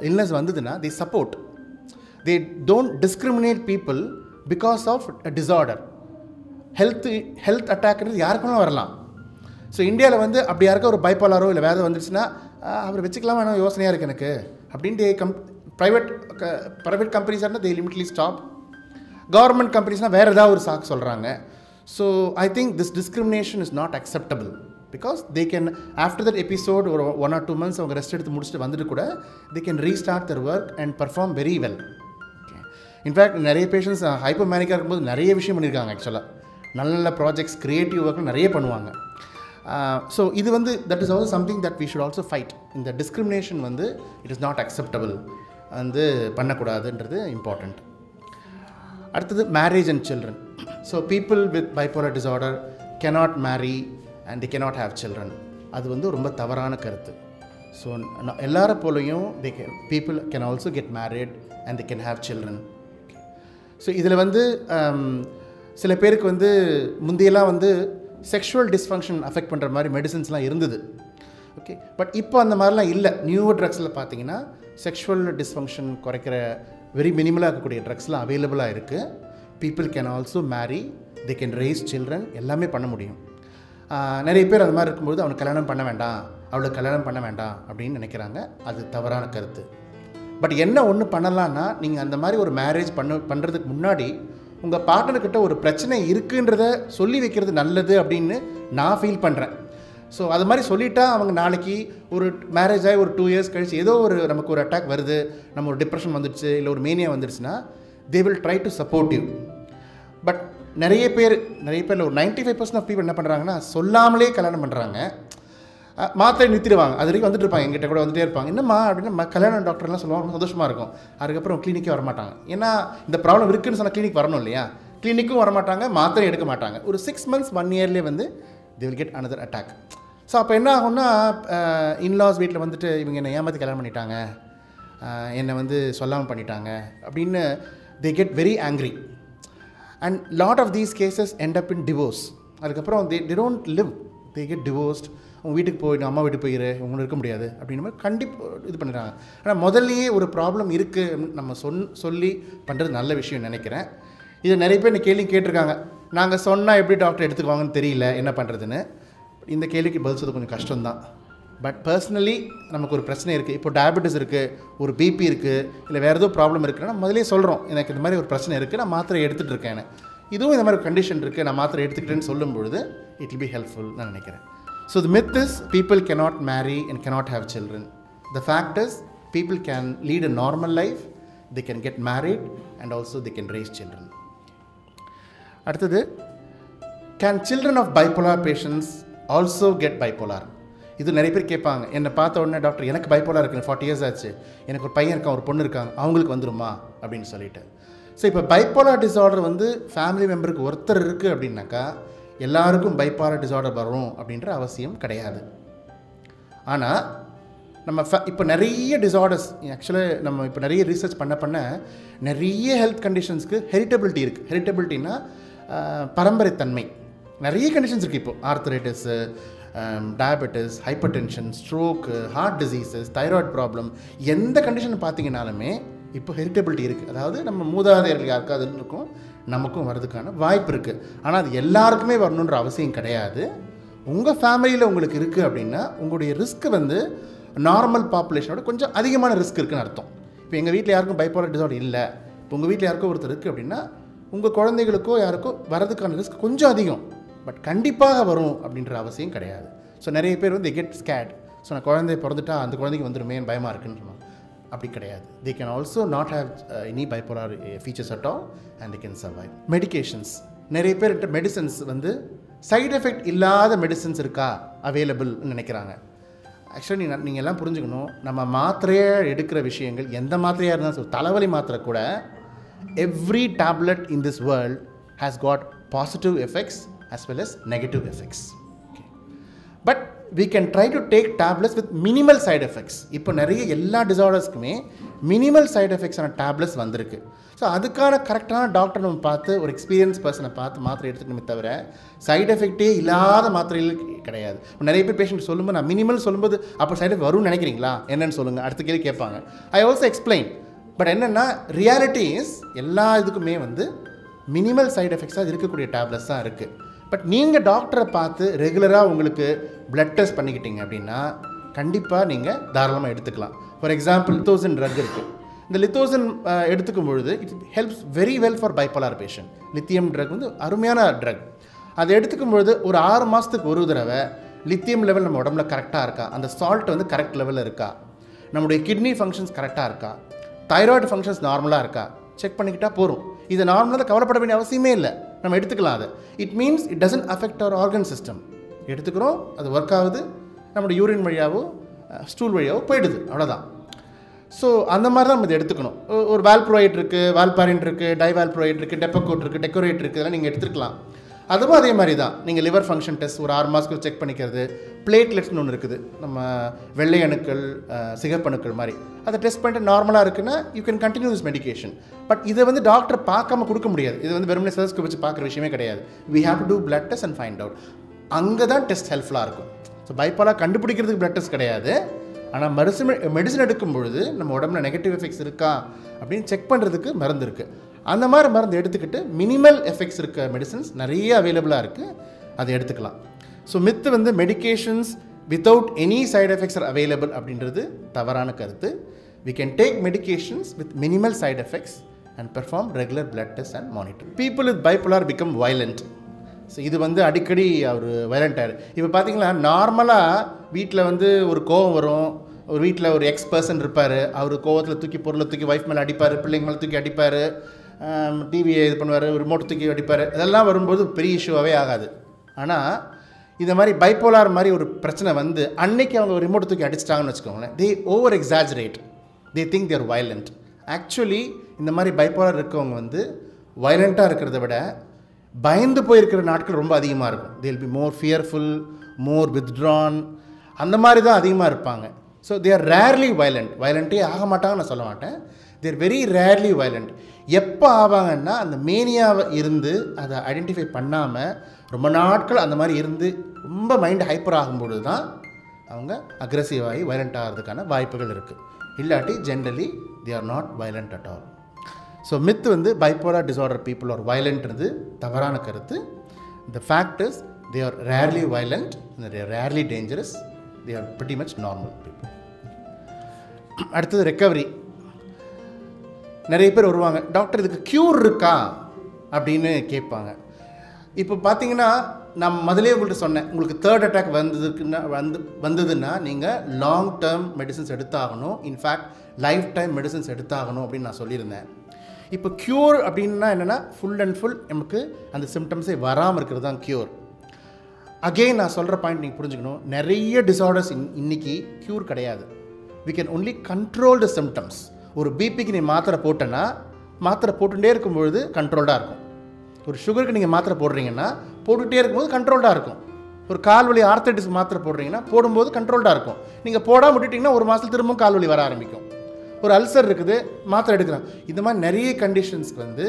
இல்னஸ் வந்ததுன்னா they support, they don't discriminate people because of a disorder. Health அட்டாக்ன்றது யாருக்குமே வரலாம். ஸோ இந்தியாவில் அப்படி யாருக்கா ஒரு பைப்போலாரோ இல்லை வேறு வந்துடுச்சுன்னா அவர் வச்சுக்கலாம் வேணும் யோசனையாக இருக்குது எனக்கு அப்படின்ட்டு private companies are they limitly stop. Government companies na வேறு ஏதாவது ஒரு சாக்கு சொல்கிறாங்க. So I think this discrimination is not acceptable because they can after that episode or 1 or 2 months அவங்க ரெஸ்ட் எடுத்து முடிச்சுட்டு வந்துட்டு கூட they can restart their work and perform very well. Okay. In fact நிறைய பேஷண்ட்ஸ் ஹைப்போமேனிக்காக இருக்கும்போது நிறைய விஷயம் பண்ணியிருக்காங்க. ஆக்சுவலாக நல்ல ப்ராஜெக்ட்ஸ் க்ரியேட்டிவ் ஒர்க் நிறைய பண்ணுவாங்க. ஸோ இது that is also something that we should also fight. இந்த discrimination it is not acceptable பண்ணக்கூடாதுன்றது இம்பார்ட்டண்ட். அடுத்தது marriage and children. So people with bipolar disorder cannot marry and they cannot have children. அது ரொம்ப தவறான கருத்து. So Elara போலையும் people can also get married and they can have children. So இதில் சில பேருக்கு முந்தையெல்லாம் செக்ஷுவல் டிஸ்ஃபங்க்ஷன் அஃபெக்ட் பண்ணுற மாதிரி மெடிசன்ஸ்லாம் இருந்தது. ஓகே, பட் இப்போ அந்த மாதிரிலாம் இல்லை. நியூவர் ட்ரக்ஸில் பார்த்தீங்கன்னா செக்ஷுவல் டிஸ்ஃபங்க்ஷன் குறைக்கிற வெரி மினிமலாக இருக்கக்கூடிய ட்ரக்ஸ்லாம் அவைலபிளாக இருக்குது. People can also marry, they can raise children, எல்லாமே பண்ண முடியும். நிறைய பேர் அது மாதிரி இருக்கும்போது அவனுக்கு கல்யாணம் பண்ண வேண்டாம், அவளுக்கு கல்யாணம் பண்ண வேண்டாம் அப்படின்னு நினைக்கிறாங்க. அது தவறான கருத்து. பட் என்ன ஒன்று பண்ணலான்னா, நீங்கள் அந்த மாதிரி ஒரு மேரேஜ் பண்ணுறதுக்கு முன்னாடி உங்கள் பார்ட்னர்கிட்ட ஒரு பிரச்சனை இருக்குன்றத சொல்லி வைக்கிறது நல்லது அப்படின்னு நான் ஃபீல் பண்ணுறேன். ஸோ அது மாதிரி சொல்லிட்டா அவங்க நாளைக்கு ஒரு மேரேஜ் ஆகி ஒரு 2 years கழிச்சு ஏதோ ஒரு நமக்கு ஒரு அட்டாக் வருது, நம்ம ஒரு டிப்ரெஷன் வந்துடுச்சு, இல்லை ஒரு மேனியா வந்துடுச்சுன்னா they will try to support you. But நிறைய பேர் ஒரு 95% ஆஃப் பீப்புள் என்ன பண்ணுறாங்கன்னா சொல்லாமலே கல்யாணம் பண்ணுறாங்க, மாத்திரை நிறுத்திடுவாங்க. அது வரைக்கும் வந்துட்டு இருப்பாங்க, எங்கிட்ட கூட வந்துட்டே இருப்பாங்க. என்னம்மா அப்படின்னா கல்யாணம் டாக்டர்லாம் சொல்லுவாங்க, சந்தோஷமாக இருக்கும். அதுக்கப்புறம் கிளினிக்கே வரமாட்டாங்க. ஏன்னா இந்த ப்ராப்ளம் இருக்குதுன்னு சொன்னால் கிளினிக் வரணும் இல்லையா, கிளினிக்கும் வரமாட்டாங்க, மாத்திரை எடுக்க மாட்டாங்க. ஒரு 6 months 1 yearலேயே they will get another attack. So அப்போ என்ன ஆகும்னா இன்லாஸ் வீட்டில் வந்துட்டு இவங்க என்னை ஏமாற்றி கல்யாணம் பண்ணிட்டாங்க, என்னை வந்து சொல்லாமல் பண்ணிட்டாங்க அப்படின்னு they get very angry and lot of these cases end up in divorce. அதுக்கப்புறம் they don't live, they get divorced. உங்கள் வீட்டுக்கு போயிட்டு அம்மா வீட்டுக்கு போயிரு, உங்களுக்கு இருக்க முடியாது அப்படின்ற மாதிரி கண்டிப்பாக இது பண்ணுறாங்க. ஆனால் முதல்லையே ஒரு ப்ராப்ளம் இருக்குது நம்ம சொல்லி பண்ணுறது நல்ல விஷயம் நினைக்கிறேன். இதை நிறைய பேர் இந்த கேள்வி கேட்டிருக்காங்க, நாங்கள் சொன்னால் எப்படி டாக்டர் எடுத்துக்குவாங்கன்னு தெரியல என்ன பண்ணுறதுன்னு. இந்த கேள்விக்கு பதில் சொல்றது கொஞ்சம் கஷ்டம்தான். பட் பர்சனலி நமக்கு ஒரு பிரச்சனை இருக்குது, இப்போ டயபெட்டிஸ் இருக்குது, ஒரு பிபி இருக்குது, இல்லை வேறு ஏதோ ப்ராப்ளம் இருக்குன்னா நம்ம முதலே சொல்கிறோம் எனக்கு இந்த மாதிரி ஒரு பிரச்சனை இருக்குது, நான் மாத்திரை எடுத்துகிட்டு இருக்கேன், இதுவும் இந்த மாதிரி கண்டிஷன் இருக்குது, நான் மாத்திரை எடுத்துக்கிட்டேன்னு சொல்லும்பொழுது இட் வில் பி ஹெல்ப்ஃபுல் நான் நினைக்கிறேன். So the myth is people cannot marry and cannot have children. The fact is people can lead a normal life, they can get married and also they can raise children. அடுத்தது, can children of bipolar patients also get bipolar? இது நிறைய பேர் கேட்பாங்க, என்னை பார்த்த உடனே டாக்டர் எனக்கு பைப்போலார் இருக்குது, 40 years ஆச்சு, எனக்கு ஒரு பையன் இருக்கான் ஒரு பொண்ணு இருக்காங்க, அவங்களுக்கு வந்துருமா அப்படின்னு சொல்லிட்டு. ஸோ இப்போ பைப்போலார் டிஸார்டர் வந்து ஃபேமிலி மெம்பருக்கு ஒருத்தர் இருக்குது அப்படின்னாக்கா எல்லாருக்கும் பைப்போலார் டிஸார்டர் வரும் அப்படின்ற அவசியம் கிடையாது. ஆனால் நம்ம இப்போ நிறைய டிஸார்டர்ஸ் ஆக்சுவலாக நம்ம இப்போ நிறைய ரிசர்ச் பண்ண நிறைய ஹெல்த் கண்டிஷன்ஸ்க்கு ஹெரிட்டபிலிட்டி இருக்குது. ஹெரிட்டபிலிட்டின்னா பரம்பரைத்தன்மை. நிறைய கண்டிஷன்ஸ் இருக்குது. இப்போது arthritis, diabetes, hypertension, stroke, heart diseases, thyroid problem, எந்த கண்டிஷன் பார்த்தீங்கன்னாலுமே இப்போ ஹெரிட்டபிலிட்டி இருக்குது. அதாவது நம்ம மூதாதையர்கள் யாருக்காவது இருக்கும், நமக்கும் வர்றதுக்கான வாய்ப்பு இருக்குது. ஆனால் அது எல்லாருக்குமே வரணுன்ற அவசியம் கிடையாது. உங்கள் ஃபேமிலியில் உங்களுக்கு இருக்குது அப்படின்னா உங்களுடைய ரிஸ்க் வந்து நார்மல் பாப்புலேஷனோட கொஞ்சம் அதிகமான ரிஸ்க் இருக்குதுன்னு அர்த்தம். இப்போ எங்கள் வீட்டில் யாருக்கும் பைப்போலார் டிஸார்டர் இல்லை, இப்போ உங்கள் வீட்டில் யாருக்கோ ஒருத்தர் இருக்குது அப்படின்னா உங்கள் குழந்தைகளுக்கோ யாருக்கோ வரதுக்கான ரிஸ்க் கொஞ்சம் அதிகம். பட் கண்டிப்பாக வரும் அப்படின்ற அவசியம் கிடையாது. ஸோ நிறைய பேர் வந்து கெட் ஸ்கேட். ஸோ நான் குழந்தை பிறந்துட்டா அந்த குழந்தைக்கு வந்துடுமே பயமாக இருக்குன்னு சொன்னாங்க. அப்படி கிடையாது. they can also not have any bipolar features at all and they can survive. Medications, நிறைய பேர் மெடிசன்ஸ் வந்து சைடு எஃபெக்ட் இல்லாத மெடிசன்ஸ் இருக்கா அவைலபிள்னு நினைக்கிறாங்க. ஆக்சுவலி நீங்கள் எல்லாம் புரிஞ்சுக்கணும், நம்ம மாத்திரையாக எடுக்கிற விஷயங்கள் எந்த மாத்திரையாக இருந்தாலும் சரி, தலைவலி மாத்திரை கூட every tablet in this world has got positive effects as well as negative effects. Okay. But we can try to take tablets with minimal side effects. இப்போ நிறைய எல்லா டிஸார்டர்ஸ்க்குமே மினிமல் சைடு எஃபெக்ட்ஸான டேப்லெட்ஸ் வந்திருக்கு. ஸோ அதுக்கான கரெக்டான டாக்டர் நம்ம பார்த்து ஒரு எக்ஸ்பீரியன்ஸ் பர்சனை பார்த்து மாத்திரை எடுத்துக்கணுமே தவிர சைடு எஃபெக்டே இல்லாத மாத்திரைகள் கிடையாது. நிறைய பேர் பேஷண்ட் சொல்லும்போது நான் மினிமல் சொல்லும்போது அப்போ சைடு எஃபெக்ட் வரும்னு நினைக்கிறீங்களா என்னன்னு சொல்லுங்கள், அடுத்த கேள்வி கேட்பாங்க. I also explain. பட் என்னென்னா ரியாலிட்டி இஸ் எல்லா இதுக்குமே வந்து மினிமல் சைடு எஃபெக்ட்ஸாக இருக்கக்கூடிய டேப்லெட்ஸ் தான் இருக்குது. பட் நீங்கள் டாக்டரை பார்த்து ரெகுலராக உங்களுக்கு பிளட் டெஸ்ட் பண்ணிக்கிட்டீங்க அப்படின்னா கண்டிப்பாக நீங்கள் தாராளமாக எடுத்துக்கலாம். ஃபார் எக்ஸாம்பிள் லித்தோசின் ட்ரக் இருக்குது. இந்த லித்தோசின் எடுத்துக்கும் பொழுது it helps very well for bipolar patient. Lithium drug வந்து அருமையான ட்ரக். அதை எடுத்துக்கும் பொழுது ஒரு 6 மாதத்துக்கு ஒரு தடவை லித்தியம் லெவல் நம்ம உடம்புல கரெக்டாக இருக்கா, அந்த சால்ட் வந்து கரெக்ட் லெவலில் இருக்கா, நம்முடைய கிட்னி ஃபங்க்ஷன்ஸ் கரெக்டாக இருக்கா, தைராய்டு ஃபங்க்ஷன்ஸ் நார்மலாக இருக்கா செக் பண்ணிக்கிட்டால் போகும். இது நார்மலாக கவலைப்பட வேண்டிய அவசியமே இல்லை, நம்ம எடுத்துக்கலாம். அதை it means it doesn't affect our organ system. எடுத்துக்கிறோம், அது ஒர்க் ஆகுது, நம்மளோட யூரின் வழியாவோ ஸ்டூல் வழியாவோ போயிடுது, அவ்வளோதான். ஸோ அந்த மாதிரி தான் நம்ம இதை எடுத்துக்கணும். ஒரு வால்ப்ரோயிட் இருக்குது, வால்பாரின் இருக்குது, டைவால்ப்ரோயிட் இருக்குது, டெப்போகோட் இருக்குது, டெக்கோரேட் இருக்குது, இதெல்லாம் நீங்கள் எடுத்துக்கலாம். அதுவும் அதே மாதிரி தான். நீங்கள் லிவர் ஃபங்க்ஷன் டெஸ்ட் ஒரு 6 மாதத்துக்கு செக் பண்ணிக்கிறது. பிளேட்லெட்ஸ்னு ஒன்று இருக்குது, நம்ம வெள்ளை அணுக்கள், சிகப்பணுக்கள் மாதிரி. அதை டெஸ்ட் பண்ணிட்டு நார்மலாக இருக்குன்னா you can continue this medication. But இதை வந்து டாக்டர் பார்க்காம கொடுக்க முடியாது. இது வந்து வெறுமனே சர்ஸ்க்கு வச்சு பார்க்குற விஷயமே கிடையாது. We have to do blood test and find out. அங்கே தான் டெஸ்ட் ஹெல்ப்ஃபுல்லாக இருக்கும். ஸோ பைப்போலார் கண்டுபிடிக்கிறதுக்கு பிளட் டெஸ்ட் கிடையாது. ஆனால் மெடிசன் எடுக்கும் பொழுது நம்ம உடம்புல நெகட்டிவ் எஃபெக்ட்ஸ் இருக்கா அப்படின்னு செக் பண்ணுறதுக்கு மருந்து இருக்குது. அந்த மாதிரி மருந்து எடுத்துக்கிட்டு மினிமல் எஃபெக்ட்ஸ் இருக்க மெடிசன்ஸ் நிறைய அவைலபிளாக இருக்குது, அதை எடுத்துக்கலாம். ஸோ மித்து வந்து medications without any side effects are available அப்படின்றது தவறான கருத்து. We can take medications with minimal side effects and perform regular blood test and monitor. People with bipolar become violent. So இது வந்து அடிக்கடி அவர் வயலண்ட் ஆகிடு. இப்போ பார்த்தீங்கன்னா நார்மலாக வீட்டில் வந்து ஒரு கோவம் வரும், ஒரு வீட்டில் ஒரு எக்ஸ் பர்சன் இருப்பார், அவர் கோவத்தில் தூக்கி பொருளை தூக்கி ஒய்ஃப் மேலே அடிப்பார், பிள்ளைங்க மேலே தூக்கி அடிப்பார், டிவியை இது பண்ணுவார், ரிமோட் தூக்கி அடிப்பார். இதெல்லாம் வரும்போது பெரிய இஷ்யூவாகவே ஆகாது. ஆனால் இந்த மாதிரி பைப்போலார் மாதிரி ஒரு பிரச்சனை வந்து அன்னைக்கு அவங்க ஒரு ரிமோட் தூக்கி அடிச்சிட்டாங்கன்னு வச்சுக்கோங்களேன், they over exaggerate, they think they're violent. Actually இந்த மாதிரி பைப்போலார் இருக்கவங்க வந்து வயலண்ட்டாக இருக்கிறத விட பயந்து போயிருக்கிற நாட்கள் ரொம்ப அதிகமாக இருக்கும். They will be more fearful, more withdrawn, அந்த மாதிரி தான் அதிகமாக இருப்பாங்க. So they are rarely violent. வயலண்ட்டே ஆக மாட்டாங்கன்னு நான் சொல்ல மாட்டேன். They are very rarely violent. எப்போ ஆவாங்கன்னா அந்த மேனியாவை இருந்து அதை ஐடென்டிஃபை பண்ணாமல் ரொம்ப நாட்கள் அந்த மாதிரி இருந்து ரொம்ப மைண்ட் ஹைப்பர் ஆகும்பொழுது தான் அவங்க அக்ரெசிவ் ஆகி வயலண்ட் ஆகிறதுக்கான வாய்ப்புகள் இருக்குது. இல்லாட்டி generally they are not violent at all. So myth வந்து பைப்போலார் டிஸார்டர் பீப்புள் ஆர் வயலண்ட்ன்றது தவறான கருத்து. The fact is they are rarely violent, they are rarely dangerous, they are pretty much normal people. அடுத்தது ரெக்கவரி. நிறைய பேர் வருவாங்க, டாக்டர் இதுக்கு க்யூர் இருக்கா அப்படின்னு கேட்பாங்க. இப்போ பார்த்தீங்கன்னா நான் முதலே உங்கள்கிட்ட சொன்னேன், உங்களுக்கு தேர்ட் அட்டாக் வந்ததுன்னா நீங்கள் லாங் டேர்ம் மெடிசன்ஸ் எடுத்தாகணும், இன்ஃபேக்ட் லைஃப் டைம் மெடிசன்ஸ் எடுத்தாகணும் அப்படின்னு நான் சொல்லியிருந்தேன். இப்போ க்யூர் அப்படின்னா என்னென்னா ஃபுல் அண்ட் ஃபுல் நமக்கு அந்த சிம்டம்ஸே வராமல் இருக்கிறது தான் க்யூர். அகெயின் நான் சொல்கிற பாயிண்ட் நீங்கள் புரிஞ்சுக்கணும், நிறைய டிஸார்டர்ஸ் இன்றைக்கி க்யூர் கிடையாது. We can only control the symptoms. ஒரு பிபிக்கு நீ மாத்திரை போட்டேன்னா மாத்திரை போட்டுகிட்டே இருக்கும்பொழுது கண்ட்ரோல்டாக இருக்கும். ஒரு சுகருக்கு நீங்கள் மாத்திரை போடுறீங்கன்னா போட்டுகிட்டே இருக்கும்போது கண்ட்ரோல்டாக இருக்கும். ஒரு கால்வலி ஆர்த்தடிஸ் மாத்திரை போடுறீங்கன்னா போடும்போது கண்ட்ரோல்டாக இருக்கும். நீங்கள் போடாமல் விட்டுட்டிங்கன்னா ஒரு மாதத்தில் திரும்பவும் கால்வலி வர ஆரம்பிக்கும். ஒரு அல்சர் இருக்குது, மாத்திரை எடுக்கிறான். இந்த மாதிரி நிறைய கண்டிஷன்ஸ்க்கு வந்து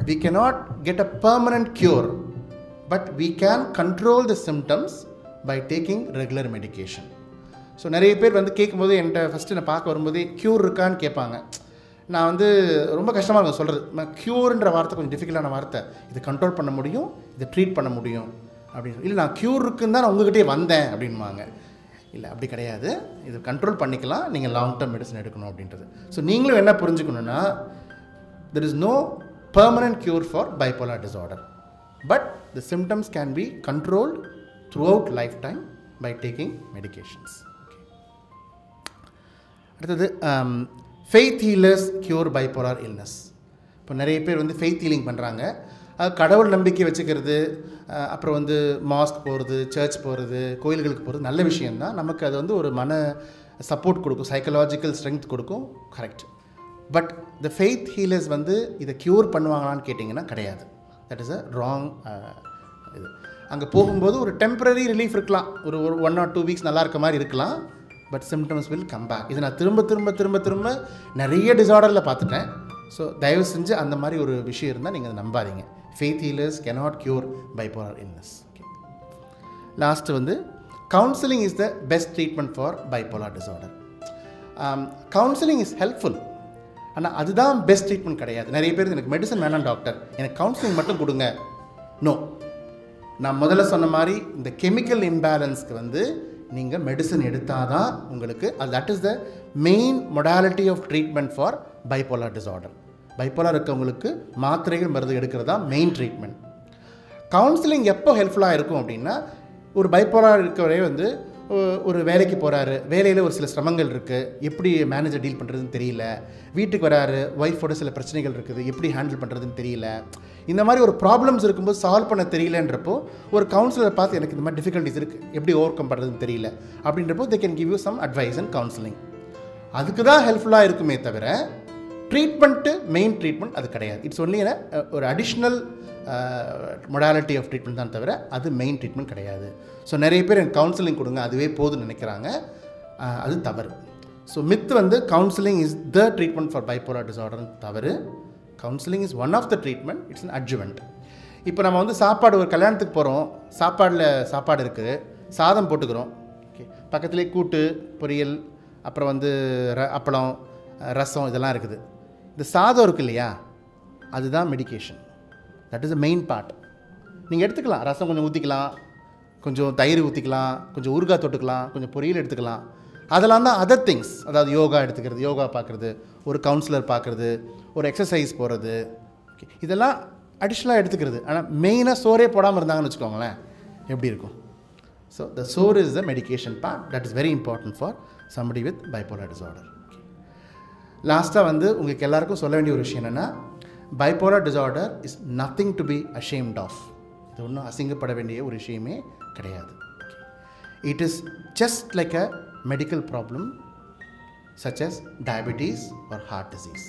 we cannot get a permanent cure, but we can control the symptoms by taking regular medication. So நிறைய பேர் வந்து கேட்கும்போது என்கிட்ட ஃபஸ்ட்டு நான் பார்க்க வரும்போதே க்யூர் இருக்கான்னு கேட்பாங்க. நான் வந்து ரொம்ப கஷ்டமாக இருக்கும் சொல்கிறது. க்யூர்ன்ற வார்த்தை கொஞ்சம் டிஃபிகல்ட்டான வார்த்தை. இதை கண்ட்ரோல் பண்ண முடியும், இதை ட்ரீட் பண்ண முடியும் அப்படின்னு. இல்லை நான் க்யூர் இருக்குன்னு தான் நான் உங்ககிட்டே வந்தேன் அப்படின்வாங்க. இல்லை அப்படி கிடையாது, இது கண்ட்ரோல் பண்ணிக்கலாம், நீங்கள் லாங் டேர்ம் மெடிசன் எடுக்கணும் அப்படின்றது. ஸோ நீங்களும் என்ன புரிஞ்சுக்கணுன்னா, there is no permanent cure for bipolar disorder, but the symptoms can be controlled throughout lifetime by taking medications. Okay. அடுத்தது faith healers cure bipolar illness. இப்போ நிறைய பேர் வந்து ஃபெய்த் ஹீலிங் பண்ணுறாங்க. அது கடவுள் நம்பிக்கை வச்சுக்கிறது, அப்புறம் வந்து மாஸ்க் போகிறது, சர்ச் போகிறது, கோயில்களுக்கு போகிறது நல்ல விஷயந்தான். நமக்கு அது வந்து ஒரு மன சப்போர்ட் கொடுக்கும், சைக்கலாஜிக்கல் ஸ்ட்ரென்த் கொடுக்கும், correct. But the faith healers வந்து இதை க்யூர் பண்ணுவாங்களான்னு கேட்டிங்கன்னா கிடையாது. தட் இஸ் அ ராங் இது. அங்கே போகும்போது ஒரு டெம்பரரி ரிலீஃப் இருக்கலாம், ஒரு 1 or 2 வீக்ஸ் நல்லா இருக்க மாதிரி இருக்கலாம், but symptoms will come back. இதை நான் திரும்ப நிறைய டிஸார்டரில் பார்த்துட்டேன். ஸோ தயவு செஞ்சு அந்த மாதிரி ஒரு விஷயம் இருந்தால் நீங்கள் அதை நம்பாதீங்க. Faith healers cannot cure bipolar illness. Okay. Last வந்து counseling is the best treatment for bipolar disorder. Counseling is helpful, ஆனால் அதுதான் பெஸ்ட் ட்ரீட்மெண்ட் கிடையாது. நிறைய பேர் எனக்கு மெடிசன் வேணாம் டாக்டர், எனக்கு கவுன்சிலிங் மட்டும் கொடுங்க. நோ, நான் முதல்ல சொன்ன மாதிரி இந்த கெமிக்கல் இம்பேலன்ஸ்க்கு வந்து நீங்கள் மெடிசன் எடுத்தால் தான் உங்களுக்கு அது, that is the main modality of treatment for bipolar disorder. Bipolar இருக்கவங்களுக்கு மாத்திரைகள் மருந்து எடுக்கிறது தான் மெயின் ட்ரீட்மெண்ட். கவுன்சிலிங் எப்போ ஹெல்ப்ஃபுல்லாக இருக்கும் அப்படின்னா, ஒரு பைப்போலார் இருக்கவரே வந்து ஒரு வேலைக்கு போகிறாரு, வேலையில் ஒரு சில சிரமங்கள் இருக்குது, எப்படி மேனேஜர் டீல் பண்ணுறதுன்னு தெரியல, வீட்டுக்கு வராரு, ஒய்ஃபோட சில பிரச்சனைகள் இருக்குது, எப்படி ஹேண்டில் பண்ணுறதுன்னு தெரியல, இந்த மாதிரி ஒரு ப்ராப்ளம்ஸ் இருக்கும்போது சால்வ் பண்ண தெரியலன்றப்போ ஒரு கவுன்சிலரை பார்த்து எனக்கு இந்த மாதிரி டிஃபிகல்ட்டிஸ் இருக்குது, எப்படி ஓவர் கம் பண்ணுறதுன்னு தெரியல அப்படின்றப்போ they can give you some advice and counselling. அதுக்கு தான் ஹெல்ப்ஃபுல்லாக இருக்குமே தவிர ட்ரீட்மெண்ட்டு மெயின் ட்ரீட்மெண்ட் அது கிடையாது. இட்ஸ் ஒன்லி ஒரு அடிஷ்னல் மொடாலிட்டி ஆஃப் ட்ரீட்மெண்ட் தான் தவிர அது மெயின் ட்ரீட்மெண்ட் கிடையாது. ஸோ நிறைய பேர் எனக்கு கவுன்சிலிங் கொடுங்க அதுவே போதும்னு நினைக்கிறாங்க, அது தவறு. ஸோ மித் வந்து counselling is the treatment for bipolar டிஸார்டர்னு தவறு. Counselling is one of the treatment, it's an adjuvant. இப்போ நம்ம வந்து சாப்பாடு, ஒரு கல்யாணத்துக்கு போகிறோம், சாப்பாடு இருக்குது, சாதம் போட்டுக்கிறோம், ஓகே, பக்கத்துலேயே கூட்டு பொரியல், அப்புறம் வந்து அப்பளம், ரசம் இதெல்லாம் இருக்குது. இந்த சாதம் இருக்குது இல்லையா, அதுதான் medication. That is the main part. நீங்கள் எடுத்துக்கலாம், ரசம் கொஞ்சம் ஊற்றிக்கலாம், கொஞ்சம் தயிர் ஊற்றிக்கலாம், கொஞ்சம் ஊறுகாய் தொட்டுக்கலாம், கொஞ்சம் பொரியல் எடுத்துக்கலாம், அதெல்லாம் தான் அதர் திங்ஸ். அதாவது யோகா எடுத்துக்கிறது, யோகா பார்க்குறது, ஒரு கவுன்சிலர் பார்க்குறது, ஒரு எக்ஸசைஸ் போகிறது, ஓகே, இதெல்லாம் அடிஷ்னலாக எடுத்துக்கிறது. ஆனால் மெயினாக சோறே போடாமல் இருந்தாங்கன்னு வச்சுக்கோங்களேன், எப்படி இருக்கும்? So the sore is the medication part, that is very important for somebody with bipolar disorder. லாஸ்ட்டாக வந்து உங்களுக்கு எல்லாருக்கும் சொல்ல வேண்டிய ஒரு விஷயம் என்னென்னா, bipolar disorder is nothing to be ashamed of. இது ஒன்றும் அசிங்கப்பட வேண்டிய ஒரு விஷயமே கிடையாது. It is just like a medical problem such as diabetes or heart disease.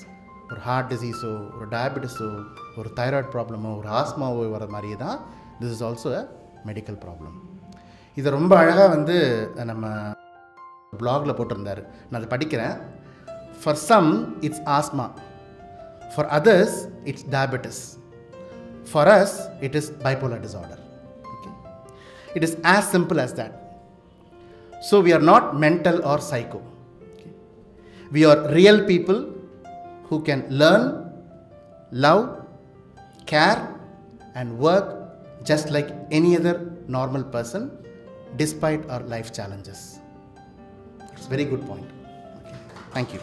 ஒரு ஹார்ட் டிசீஸோ, ஒரு டயபிட்டிஸோ, ஒரு தைராய்டு ப்ராப்ளமோ, ஒரு ஆஸ்மாவோ வர மாதிரியே தான் this is also a medical problem. இதை ரொம்ப அழகாக வந்து நம்ம பிளாகில் போட்டிருந்தார். நான் அதை படிக்கிறேன். For some it's asthma, for others it's diabetes, for us it is bipolar disorder. Okay? It is as simple as that. So we are not mental or psycho. Okay? We are real people who can learn, love, care and work just like any other normal person despite our life challenges. It's a very good point. Okay. Thank you.